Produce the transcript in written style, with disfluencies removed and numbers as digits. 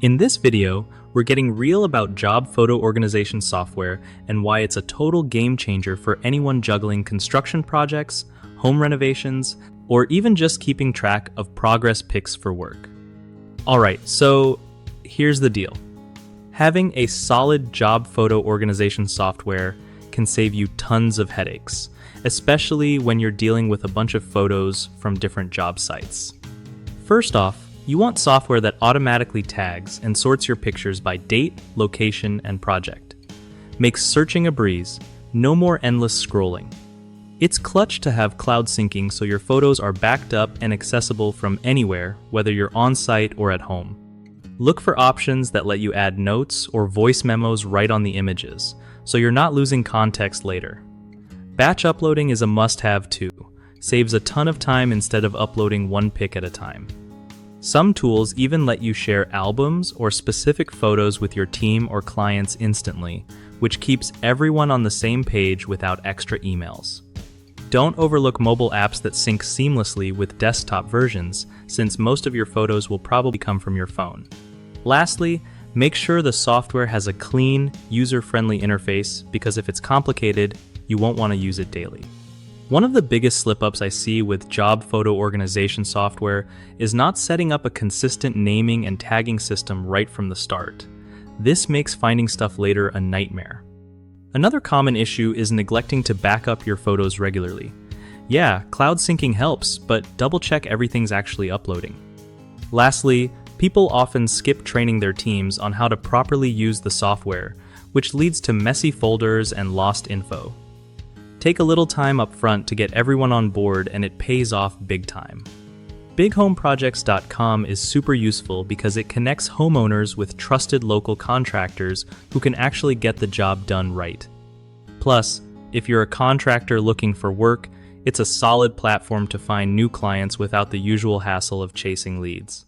In this video, we're getting real about job photo organization software and why it's a total game changer for anyone juggling construction projects, home renovations, or even just keeping track of progress pics for work. Alright, so here's the deal. Having a solid job photo organization software can save you tons of headaches, especially when you're dealing with a bunch of photos from different job sites. First off, you want software that automatically tags and sorts your pictures by date, location, and project. Makes searching a breeze, no more endless scrolling. It's clutch to have cloud syncing so your photos are backed up and accessible from anywhere, whether you're on-site or at home. Look for options that let you add notes or voice memos right on the images, so you're not losing context later. Batch uploading is a must-have too. Saves a ton of time instead of uploading one pic at a time. Some tools even let you share albums or specific photos with your team or clients instantly, which keeps everyone on the same page without extra emails. Don't overlook mobile apps that sync seamlessly with desktop versions, since most of your photos will probably come from your phone. Lastly, make sure the software has a clean, user-friendly interface, because if it's complicated, you won't want to use it daily. One of the biggest slip-ups I see with job photo organization software is not setting up a consistent naming and tagging system right from the start. This makes finding stuff later a nightmare. Another common issue is neglecting to back up your photos regularly. Yeah, cloud syncing helps, but double-check everything's actually uploading. Lastly, people often skip training their teams on how to properly use the software, which leads to messy folders and lost info. Take a little time up front to get everyone on board, and it pays off big time. BigHomeProjects.com is super useful because it connects homeowners with trusted local contractors who can actually get the job done right. Plus, if you're a contractor looking for work, it's a solid platform to find new clients without the usual hassle of chasing leads.